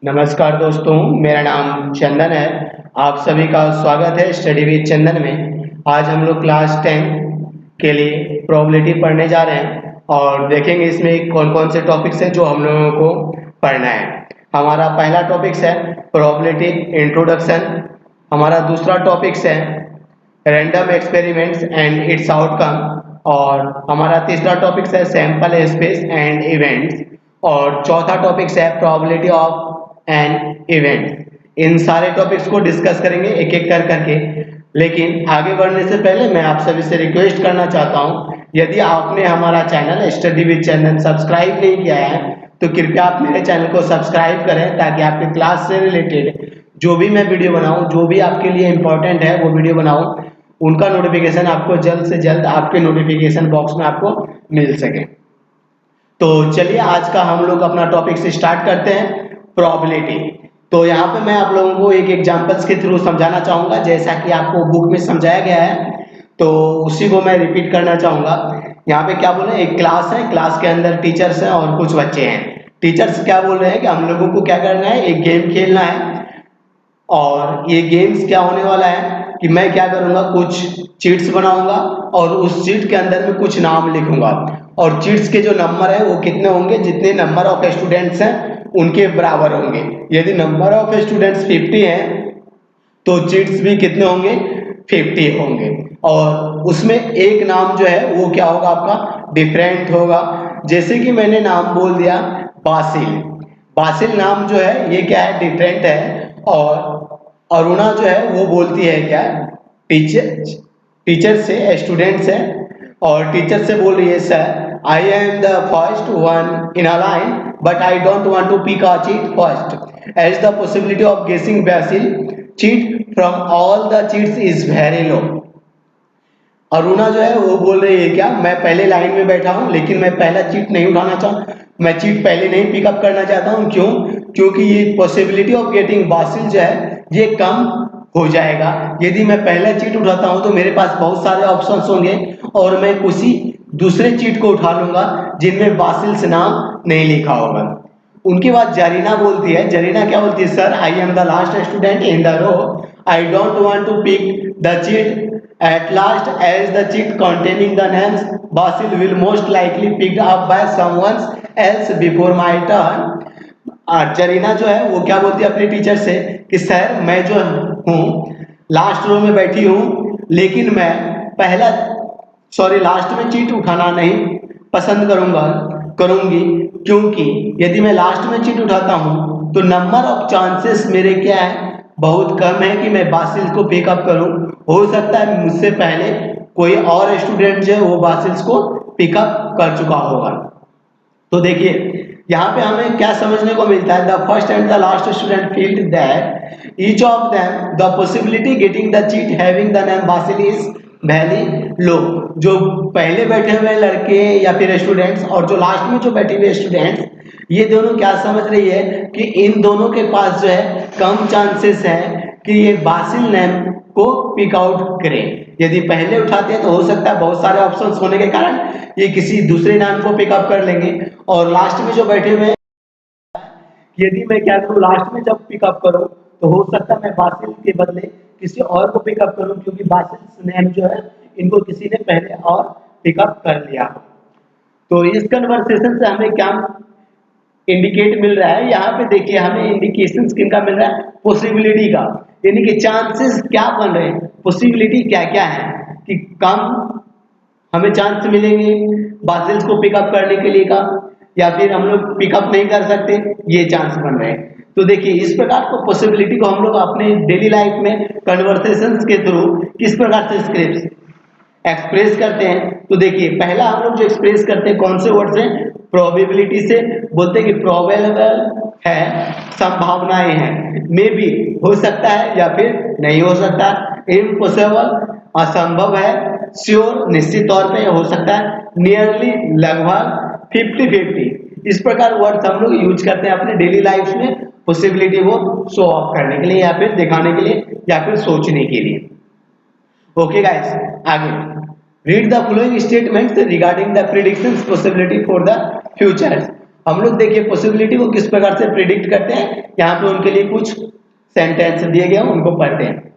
नमस्कार दोस्तों, मेरा नाम चंदन है। आप सभी का स्वागत है स्टडी विद चंदन में। आज हम लोग क्लास 10 के लिए प्रोबेबिलिटी पढ़ने जा रहे हैं और देखेंगे इसमें कौन कौन से टॉपिक्स हैं जो हम लोगों को पढ़ना है। हमारा पहला टॉपिक्स है प्रोबेबिलिटी इंट्रोडक्शन। हमारा दूसरा टॉपिक्स है random experiments and it's outcome. और हमारा तीसरा टॉपिक्स है सैंपल स्पेस एंड इवेंट्स। और चौथा टॉपिक्स है प्रोबेबिलिटी ऑफ एन इवेंट। इन सारे टॉपिक्स को डिस्कस करेंगे एक एक कर करके। लेकिन आगे बढ़ने से पहले मैं आप सभी से रिक्वेस्ट करना चाहता हूं, यदि आपने हमारा channel study with Chandan subscribe नहीं किया है तो कृपया आप मेरे चैनल को सब्सक्राइब करें, ताकि आपके क्लास से रिलेटेड जो भी मैं वीडियो बनाऊं, जो भी आपके लिए इंपॉर्टेंट है वो वीडियो बनाऊं, उनका नोटिफिकेशन आपको जल्द से जल्द आपके नोटिफिकेशन बॉक्स में आपको मिल सके। तो चलिए आज का हम लोग अपना टॉपिक से स्टार्ट करते हैं, प्रोबेबिलिटी। तो यहाँ पे मैं आप लोगों को एक एग्जांपल्स के थ्रू समझाना चाहूँगा, जैसा कि आपको बुक में समझाया गया है तो उसी को मैं रिपीट करना चाहूँगा। यहाँ पे क्या बोले, एक क्लास है, क्लास के अंदर टीचर्स हैं और कुछ बच्चे हैं। टीचर्स क्या बोल रहे हैं कि हम लोगों को क्या करना है, एक गेम खेलना है। और ये गेम्स क्या होने वाला है कि मैं क्या करूँगा, कुछ चीट्स बनाऊंगा और उस चीट के अंदर में कुछ नाम लिखूंगा। और चीट्स के जो नंबर है वो कितने होंगे, जितने नंबर ऑफ स्टूडेंट्स हैं उनके बराबर होंगे। यदि नंबर ऑफ स्टूडेंट्स 50 हैं तो चीट्स भी कितने होंगे, 50 होंगे। और उसमें एक नाम जो है वो क्या होगा, आपका डिफरेंट होगा। जैसे कि मैंने नाम बोल दिया बासिल। बासिल नाम जो है ये क्या है, डिफरेंट है। और अरुणा जो है वो बोलती है क्या, टीचर टीचर से स्टूडेंट से, और टीचर से बोल रही है sir I am the first one in a line but I don't want to pick a chit first as the possibility of guessing basil chit from all the chits is very low. Aruna जो है वो बोल रही है क्या, मैं पहले line में बैठा हूं लेकिन मैं पहला चीट नहीं उठाना चाहता, मैं चीट पहले नहीं पिकअप करना चाहता हूं। क्यों? क्योंकि ये पॉसिबिलिटी ऑफ गेटिंग बासिल जो है ये कम हो जाएगा। यदि मैं पहला चीट उठाता हूं तो मेरे पास बहुत सारे ऑप्शंस होंगे और मैं किसी दूसरे चीट को उठा लूंगा जिनमें बासिल से नाम नहीं लिखा होगा। उनके बाद जरीना बोलती है, जरीना क्या बोलती है, sir I am the last student in the row, I don't want to pick the chit at last as the cheat containing the names Basil will most likely picked up by someone else before my turn। Zarina जो है वो क्या बोलती है अपने teacher से कि sir मैं जो हूँ लास्ट रो में बैठी हूँ, लेकिन मैं पहला लास्ट में चीट उठाना नहीं पसंद करूंगी, क्योंकि यदि मैं लास्ट में चीट उठाता हूँ तो नंबर ऑफ चांसेस मेरे क्या है, बहुत कम है कि मैं बासिल को पिकअप करूं। हो सकता है मुझसे पहले कोई और स्टूडेंट जो है वो बासिल्स को पिकअप कर चुका होगा। तो देखिए यहाँ पे हमें क्या समझने को मिलता है, the first and the last student field that each of them the possibility getting the cheat having the name Basil is very लो। जो पहले बैठे हुए लड़के या फिर स्टूडेंट्स और जो लास्ट में जो बैठे हुए स्टूडेंट्स, ये दोनों क्या समझ रही है कि इन दोनों के पास जो है कम चांसेस है कि ये बासिल नेम को पिक आउट करें। यदि पहले उठाते हैं तो हो सकता है बहुत सारे ऑप्शंस होने के कारण ये किसी दूसरे नाम को पिकअप कर लेंगे। और लास्ट में जो बैठे हुए हैं, यदि मैं क्या करूँ, लास्ट में जब पिकअप करूँ तो हो सकता है मैं बासिल के बदले किसी और को पिकअप करूँ, क्योंकि बासिल नेम जो है इनको किसी ने पहले और पिकअप कर लिया। तो इस कन्वर्सेशन से हमें क्या इंडिकेट मिल रहा है, यहाँ पे देखिए हमें इंडिकेशन किनका मिल रहा है, पॉसिबिलिटी का, यानी कि चांसेस क्या बन रहे हैं, पॉसिबिलिटी क्या क्या है कि कम हमें चांस मिलेंगे बासिल्स को पिकअप करने के लिए का, या फिर हम लोग पिकअप नहीं कर सकते, ये चांस बन रहे हैं। तो देखिए इस प्रकार को पॉसिबिलिटी को हम लोग अपने डेली लाइफ में कन्वर्सेशंस के थ्रू किस प्रकार से एक्सप्रेस करते हैं। तो देखिए पहला हम लोग जो एक्सप्रेस करते हैं कौन से वर्ड से, प्रोबेबिलिटी से। बोलते हैं कि प्रोबेबल है, संभावनाएं हैं, मे बी हो सकता है या फिर नहीं हो सकता, इम्पॉसिबल असंभव है, श्योर निश्चित तौर पे हो सकता है, नियरली लगभग, 50-50। इस प्रकार वर्ड्स हम लोग यूज करते हैं अपने डेली लाइफ में पॉसिबिलिटी को शो ऑफ करने के लिए या फिर दिखाने के लिए या फिर सोचने के लिए। ओके गाइस, आगे read the following statements regarding the predictions possibility for the future. हम लोग देखिए पॉसिबिलिटी को किस प्रकार से प्रिडिक्ट करते हैं, यहाँ पे उनके लिए कुछ सेंटेंस दिए गए हैं, उनको पढ़ते हैं।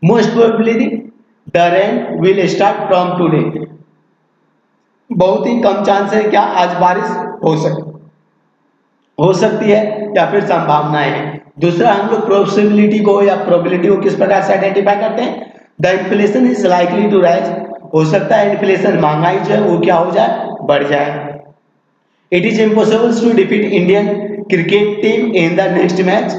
Most probably the rain will start from today, बहुत ही कम चांस है क्या आज बारिश हो सकती है या फिर संभावनाएं हैं। दूसरा हम लोग प्रोबेबिलिटी को या प्रोबेबिलिटी को किस प्रकार से आइडेंटिफाई करते हैं, the inflation is likely to rise, हो सकता है इन्फ्लेशन महंगाई जो है वो क्या हो जाए, बढ़ जाए। It is impossible to defeat Indian cricket team in the next match,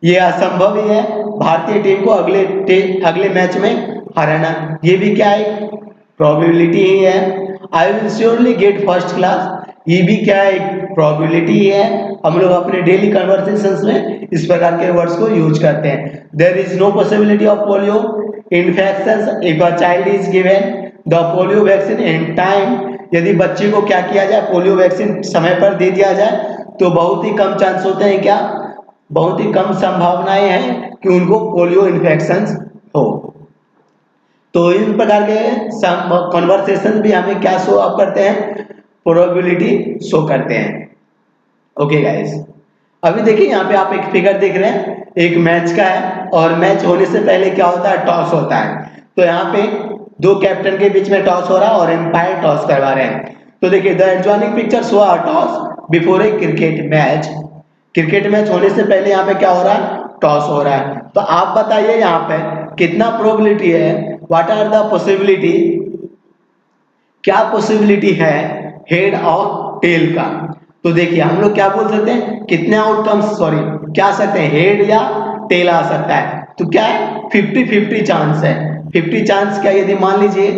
ये असंभव ही है भारतीय टीम को अगले मैच में हराना, ये भी क्या है, प्रोबेबिलिटी ही है। I will surely get first class, ये भी क्या है, प्रोबेबिलिटी है। हम लोग अपने डेली कन्वर्सेशंस में इस प्रकार के वर्ड्स को यूज करते हैं। There is no possibility of polio infection if a child is given the polio vaccine in time, यदि बच्चे को क्या किया जाए, पोलियो वैक्सीन समय पर दे दिया जाए तो बहुत ही कम चांस होते हैं क्या, बहुत ही कम संभावनाएं हैं कि उनको पोलियो इन्फेक्शन हो। तो इन प्रकार के कन्वर्सेशन भी हमें क्या शो अप करते हैं, प्रोबेबिलिटी शो करते हैं। ओके गाइस, अभी देखिए यहाँ पे आप एक फिगर देख रहे हैं, एक मैच का है और मैच होने से पहले क्या होता है, टॉस होता है। तो यहाँ पे दो कैप्टन के बीच में टॉस हो रहा है और एम्पायर टॉस करवा रहे हैं। तो देखिए the adjoining picture show a toss before A cricket match, cricket match होने से पहले यहाँ पे क्या हो रहा है, टॉस हो रहा है। तो आप बताइए यहाँ पे कितना प्रोबेबिलिटी है, व्हाट आर द पॉसिबिलिटी, क्या पॉसिबिलिटी है हेड और टेल का। तो देखिए हम लोग क्या बोल सकते हैं, कितने आउटकम्स, सॉरी क्या आ सकते हैं, हेड या टेल आ सकता है। तो क्या है, 50-50 चांस है। 50 चांस क्या, यदि मान लीजिए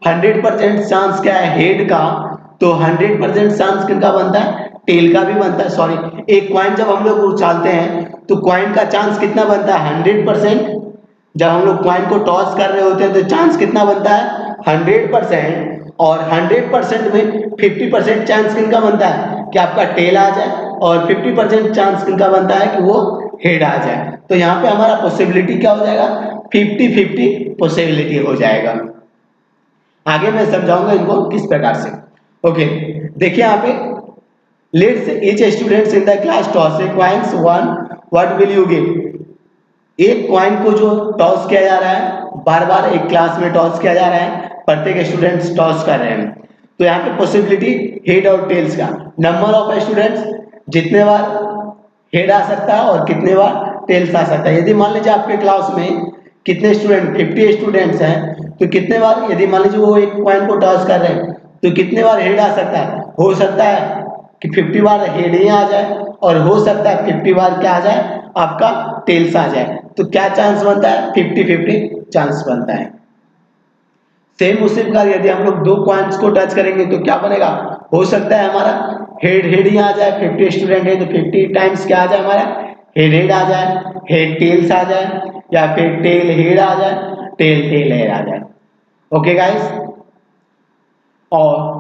100% चांस क्या है हेड का, तो 100% चांस किसका बनता है, टेल का भी बनता है। सॉरी, एक कॉइन जब हम लोग उछालते हैं तो कॉइन का चांस कितना बनता है, 100%। जब हम लोग कॉइन को टॉस कर रहे होते हैं तो चांस कितना बनता है, 100%। और 100% में 50% चांस किनका बनता है कि आपका टेल आ जाए, और 50% चांस किनका बनता है कि वो हेड आ जाए। तो यहाँ पे हमारा पॉसिबिलिटी क्या हो जाएगा, 50-50 पॉसिबिलिटी हो जाएगा। आगे मैं समझाऊंगा इनको किस प्रकार से। ओके, देखिए यहाँ पे let's each students in the class toss A coins one, what will you give. एक कॉइन को जो टॉस किया जा रहा है, बार बार एक क्लास में टॉस किया जा रहा है, प्रत्येक स्टूडेंट्स टॉस कर रहे हैं। तो यहाँ पे पॉसिबिलिटी हेड और टेल्स का, नंबर ऑफ स्टूडेंट्स, जितने बार हेड आ सकता है और कितने बार टेल्स आ सकता है। यदि मान लीजिए आपके क्लास में कितने स्टूडेंट, 50 स्टूडेंट्स हैं, तो कितने बार, यदि मान लीजिए वो एक कॉइन को टॉस कर रहे हैं तो कितने बार हेड आ सकता है, हो सकता है कि 50 बार हेड ही आ जाए, और हो सकता है 50 बार क्या आ जाए, आपका टेल्स आ जाए। तो क्या चांस बनता है, 50-50 चांस बनता है। सेम उसी प्रकार यदि हम लोग दो कॉइन्स को टच करेंगे तो क्या बनेगा, हो सकता है हमारा हेड ही आ जाए, 50 स्टूडेंट है तो 50 टाइम्स क्या आ जाए, हमारा हेड आ जाए, हेड टेल्स आ जाए, या फिर टेल हेड आ जाए, टेल हेड आ जाए। ओके गाइस, और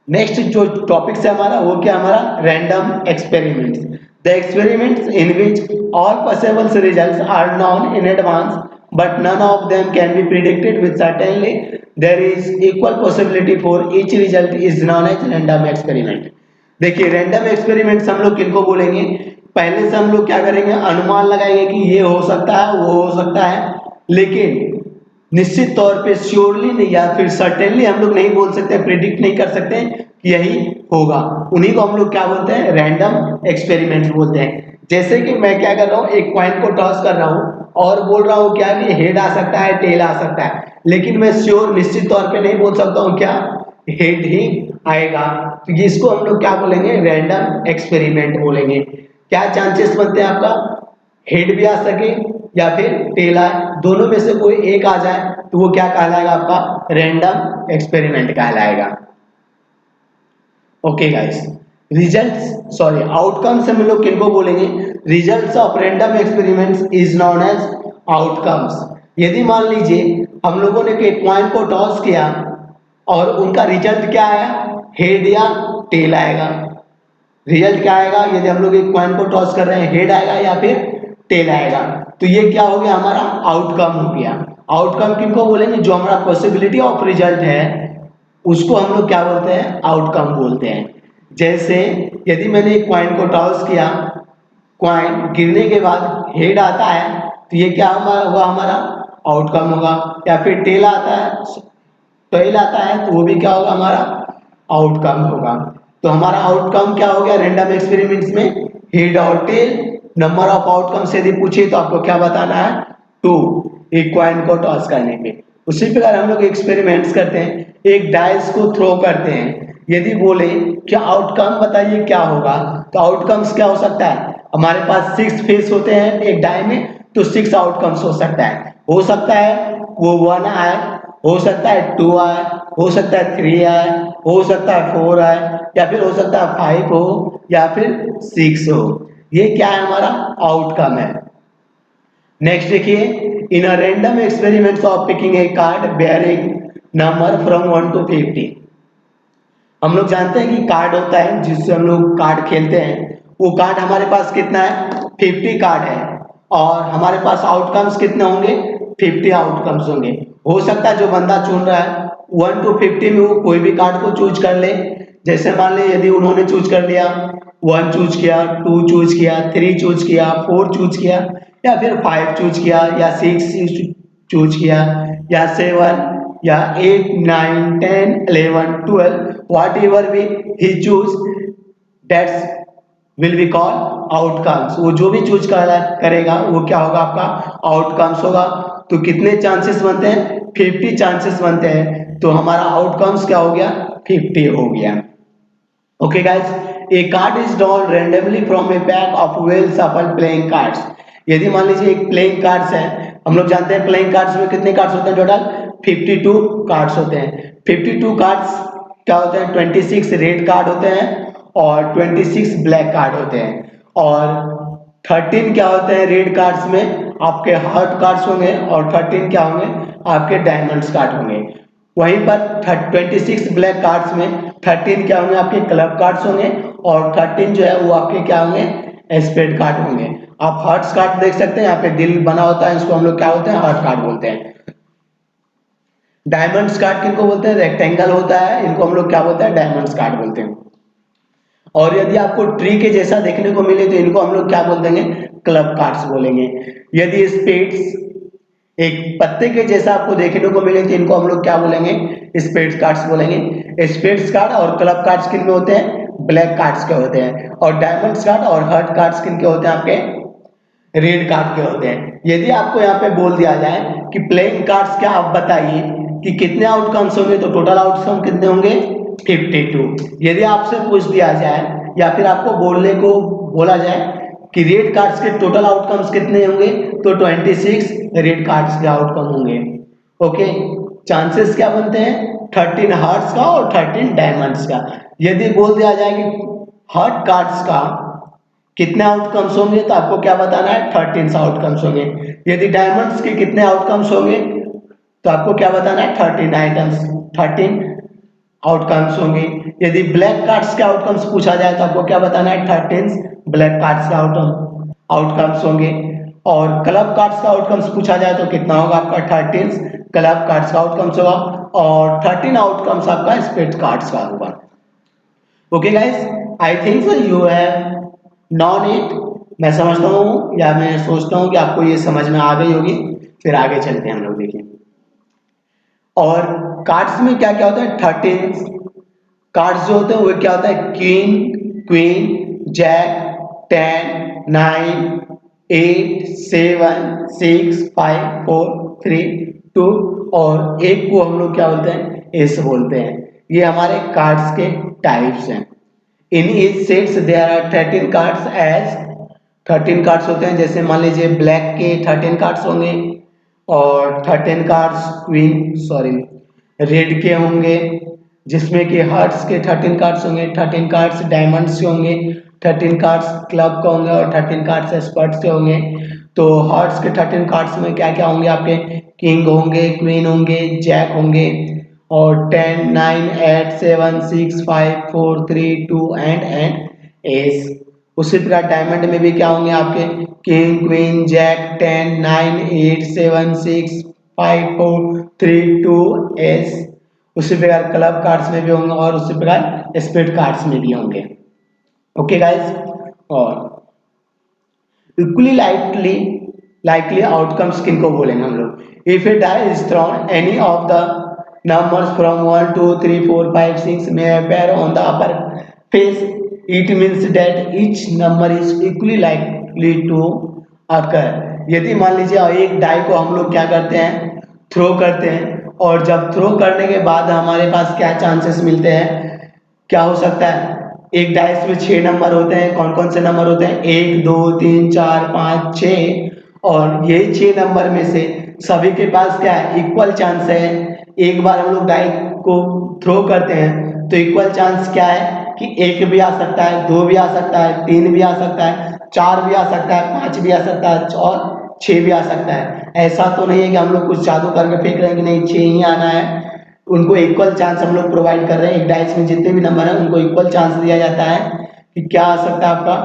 नेक्स्ट जो टॉपिक है हमारा वो क्या, हमारा random experiments. The experiments in which all possible results are known in advance but none of them can be predicted with certainly, there is equal possibility for each result is known as random experiment. देखिए random experiments हम लोग किनको बोलेंगे, पहले से हम लोग क्या करेंगे, अनुमान लगाएंगे कि ये हो सकता है, वो हो सकता है, लेकिन निश्चित तौर पे श्योरली नहीं या फिर सर्टेनली हम लोग नहीं बोल सकते, प्रिडिक्ट नहीं कर सकते कि यही होगा। उन्हीं को हम लोग क्या बोलते हैं, रैंडम एक्सपेरिमेंट्स बोलते हैं। जैसे कि मैं क्या कर रहा हूँ, एक कॉइन को टॉस कर रहा हूँ और बोल रहा हूँ क्या कि हेड आ सकता है, टेल आ सकता है, लेकिन मैं श्योर निश्चित तौर पे नहीं बोल सकता हूँ क्या हेड ही आएगा। तो इसको हम लोग क्या बोलेंगे, रैंडम एक्सपेरिमेंट बोलेंगे। क्या चांसेस बनते हैं आपका, हेड भी आ सके या फिर टेल आए, दोनों में से कोई एक आ जाए तो वो क्या कहलाएगा, आपका रैंडम एक्सपेरिमेंट कहलाएगा। Okay guys, results, sorry outcomes हम लोग किनको बोलेंगे, results of random experiments is known as outcomes. यदि मान लीजिए हम लोगों ने एक कॉइन को टॉस किया और उनका रिजल्ट क्या आया, हेड या टेल आएगा। रिजल्ट क्या आएगा, यदि हम लोग एक कॉइन को टॉस कर रहे हैं, हेड आएगा या फिर टेल आएगा, तो ये क्या हो गया, हमारा आउटकम हो गया। आउटकम किनको बोलेंगे, जो हमारा पॉसिबिलिटी ऑफ रिजल्ट है उसको हम लोग क्या बोलते हैं, आउटकम बोलते हैं। जैसे यदि मैंने एक कॉइन को टॉस किया, कॉइन गिरने के बाद हेड आता है तो ये क्या होगा, हमारा आउटकम होगा। या फिर टेल आता है, टेल आता है तो वो भी क्या होगा, हमारा आउटकम होगा। तो हमारा आउटकम क्या हो गया रैंडम एक्सपेरिमेंट्स में, हेड और टेल। नंबर ऑफ आउटकम्स यदि पूछे तो आपको क्या बताना है, 2, एक कॉइन को टॉस करने पे। उसी प्रकार हम लोग एक्सपेरिमेंट्स करते हैं, एक डाइस को थ्रो करते हैं। यदि बोले कि आउटकम बताइए क्या होगा, तो आउटकम्स क्या हो सकता है, हमारे पास 6 फेस होते हैं एक डाई में, तो 6 आउटकम्स हो सकता है। हो सकता है वो 1 आए, हो सकता है 2 आए, हो सकता है 3 आए, हो सकता है 4 आए, या फिर हो सकता है 5 हो, या फिर 6 हो। ये क्या है, हमारा आउटकम है। नेक्स्ट देखिए, in a random experiments of picking a card bearing number from 1 to 50। हम लोग जानते हैं कि कार्ड होता है जिससे हम लोग कार्ड खेलते हैं, वो कार्ड हमारे पास कितना है, 50 कार्ड है। और हमारे पास आउटकम्स कितने होंगे, 50 आउटकम्स होंगे। हो सकता है जो बंदा चुन रहा है 1 to 50 में वो कोई भी कार्ड को चूज कर ले। जैसे मान ले यदि उन्होंने चूज कर लिया, 1 चूज किया, 2 चूज किया, 3 चूज किया, 4 चूज किया, या फिर 5 चूज किया, या 6 चूज किया, या 7, या 8, 9, 10, 11, 12, वॉट एवर भी ही choose, that's will be call outcomes. वो जो भी चूज करेगा वो क्या होगा, आपका आउटकम्स होगा। तो कितने चांसेस बनते हैं, 50 चांसेस बनते हैं। तो हमारा आउटकम्स क्या हो गया, 50 हो गया। Okay guys, A card is drawn randomly from A pack of well सफल प्लेइंग कार्ड्स। यदि मान लीजिए एक प्लेइंग कार्ड्स है, हम लोग जानते हैं प्लेइंग कार्ड्स में कितने कार्ड्स होते हैं, टोटल 52 कार्ड्स होते हैं। 52 कार्ड्स क्या होते हैं, 26 रेड कार्ड होते हैं और 26 ब्लैक कार्ड होते हैं। और 13 क्या होते हैं रेड कार्ड्स में, आपके हार्ट कार्ड्स होंगे, और 13 क्या होंगे, आपके डायमंड्स कार्ड होंगे। वहीं पर 26 ब्लैक कार्ड्स में 13 क्या होंगे, आपके क्लब कार्ड्स होंगे, और 13 जो है वो आपके क्या होंगे, स्पेड कार्ड होंगे। आप हार्ट्स कार्ड देख सकते हैं, यहाँ पे दिल बना होता है, इसको हम लोग क्या बोलते हैं, हार्ट कार्ड बोलते हैं। डायमंड्स कार्ड किनको बोलते हैं, रेक्टेंगल होता है, इनको हम लोग क्या बोलते हैं, डायमंड्स कार्ड बोलते हैं। और यदि आपको ट्री के जैसा देखने को मिले तो इनको हम लोग क्या बोल देंगे, क्लब कार्ड्स बोलेंगे। यदि स्पेड्स एक पत्ते के जैसा आपको देखने को मिले तो इनको हम लोग क्या बोलेंगे, स्पेड्स कार्ड्स बोलेंगे। स्पेड्स कार्ड और क्लब कार्ड्स किन में होते हैं, ब्लैक कार्ड्स के होते हैं। और डायमंड्स कार्ड और हार्ट कार्ड्स किन के होते हैं, आपके रेड कार्ड के होते हैं। यदि आपको यहाँ पे बोल दिया जाए कि प्लेइंग कार्ड्स क्या, आप बताइए कि कितने आउटकम्स होंगे, तो टोटल आउटकम कितने होंगे, 52। यदि आपसे पूछ दिया जाए या फिर आपको बोलने को बोला जाए कि रेड कार्ड्स के टोटल आउटकम्स कितने होंगे, तो 26 रेड कार्ड्स के आउटकम होंगे। ओके, चांसेस क्या बनते हैं, 13 हार्ट्स का और 13 डायमंड्स का। यदि बोल दिया जाए कि हार्ट कार्ड्स का कितने आउटकम्स होंगे, तो आपको क्या बताना है, 13 आउटकम्स होंगे। यदि डायमंड्स के कितने आउटकम्स होंगे, तो आपको क्या बताना है, 13 आइटम्स, 13 आउटकम्स होंगे। यदि ब्लैक कार्ड्स के आउटकम्स पूछा जाए तो आपको क्या बताना है, 13 ब्लैक कार्ड्स के आउटकम्स होंगे। और क्लब कार्ड्स का आउटकम्स पूछा जाए तो कितना होगा, आपका 13 क्लब कार्ड्स का आउटकम्स होगा, और 13 आउटकम्स आपका स्पेड कार्ड्स का होगा। Okay guys, I think so you have non it. मैं समझता हूँ या मैं सोचता हूँ कि आपको ये समझ में आ गई होगी। फिर आगे चलते हैं हम लोग, देखिए। और कार्ड्स में क्या क्या होता है, 13 कार्ड्स जो होते हैं वो क्या होता है, किंग, क्वीन, जैक, 10, 9, 8, 7, 6, 5, 4, 3, 2, और एक को हम लोग क्या बोलते हैं, एस बोलते हैं। ये हमारे कार्ड्स के टाइप्स हैं। In is sets there are 13 cards as 13 cards होते हैं। जैसे मान लीजिए ब्लैक के 13 कार्ड्स होंगे, और 13 कार्ड्स रेड के होंगे, जिसमें कि हार्ट्स के 13 कार्ड्स होंगे, 13 कार्ड्स डायमंड्स के होंगे, 13 कार्ड्स क्लब के होंगे, और 13 कार्ड्स स्पर्ट्स के होंगे। तो हार्ट्स के 13 कार्ड्स में क्या क्या होंगे, आपके किंग होंगे, क्वीन होंगे, जैक होंगे, और 10, 9, 8, 7, 6, 5, 4, 3, 2 एंड एस। उसी प्रकार डायमंड में भी क्या होंगे, आपके किंग, क्वीन, जैक, 10, 9, 8, 7, 6, 5, 4, 3, 2 एस। उसी प्रकार क्लब कार्ड्स में भी होंगे और उसी प्रकार स्पीड कार्ड्स में भी होंगे। ओके गाइस, और इक्वली लाइकली आउटकम्स किनको बोलेंगे हम लोग? If a die is thrown any of the numbers from 1 2 3 4 5 6 may appear on the upper face, it means that each number is equally likely to occur। यदि मान लीजिए एक die को हम लोग क्या करते हैं, थ्रो करते हैं, और जब थ्रो करने के बाद हमारे पास क्या चांसेस मिलते हैं, क्या हो सकता है? एक डाइस में 6 नंबर होते हैं। कौन कौन से नंबर होते हैं? 1 2 3 4 5 6, और ये 6 नंबर में से सभी के पास क्या है? इक्वल चांस है। एक बार हम लोग डाई को थ्रो करते हैं तो इक्वल चांस क्या है कि 1 भी आ सकता है, 2 भी आ सकता है, 3 भी आ सकता है, 4 भी आ सकता है, 5 भी आ सकता है और 6 भी आ सकता है। ऐसा तो नहीं है कि हम लोग कुछ जादू करके फेंक रहे हैं कि नहीं 6 ही आना है। उनको इक्वल चांस हम लोग प्रोवाइड कर रहे हैं। एक डाइस में जितने भी नंबर हैं उनको इक्वल चांस दिया जाता है कि क्या आ सकता है आपका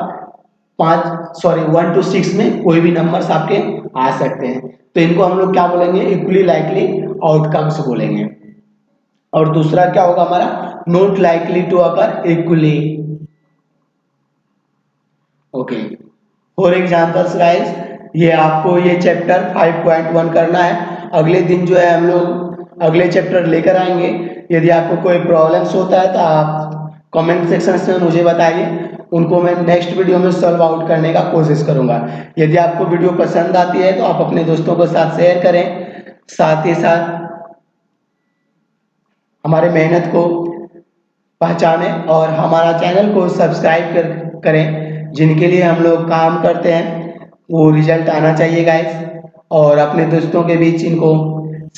1 to 6 में कोई भी नंबर्स आपके आ सकते हैं। तो इनको हम लोग क्या बोलेंगे? इक्वली लाइकली आउटकम्स बोलेंगे। और दूसरा क्या होगा हमारा? Not likely to occur equally. Okay, for examples guys, ये आपको ये चैप्टर 5.1 करना है। अगले दिन जो है हम लोग अगले चैप्टर लेकर आएंगे। यदि आपको कोई प्रॉब्लम्स होता है तो आप कमेंट सेक्शन में मुझे बताइए, उनको मैं नेक्स्ट वीडियो में सॉल्व आउट करने का कोशिश करूंगा। यदि आपको वीडियो पसंद आती है तो आप अपने दोस्तों के साथ शेयर करें, साथ ही साथ हमारे मेहनत को पहचाने और हमारा चैनल को सब्सक्राइब करें। जिनके लिए हम लोग काम करते हैं वो रिजल्ट आना चाहिए गाइस, और अपने दोस्तों के बीच इनको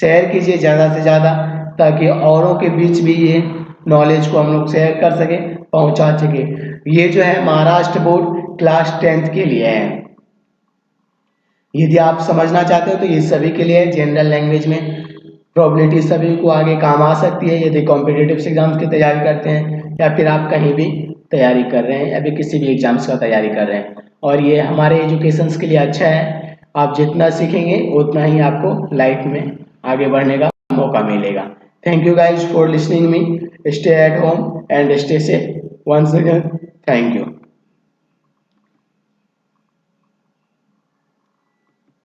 शेयर कीजिए ज़्यादा से ज़्यादा, ताकि औरों के बीच भी ये नॉलेज को हम लोग शेयर कर सके, पहुंचा सके। ये जो है महाराष्ट्र बोर्ड क्लास 10th के लिए है। यदि आप समझना चाहते हो तो ये सभी के लिए है। जनरल लैंग्वेज में प्रोबेबिलिटी सभी को आगे काम आ सकती है यदि कॉम्पिटिटिव एग्जाम्स की तैयारी करते हैं, या फिर आप कहीं भी तैयारी कर रहे हैं या फिर किसी भी एग्जाम्स का तैयारी कर रहे हैं। और ये हमारे एजुकेशंस के लिए अच्छा है। आप जितना सीखेंगे उतना ही आपको लाइफ में आगे बढ़ने का मौका मिलेगा। Thank you guys for listening me. Stay at home and stay safe. Once again thank you.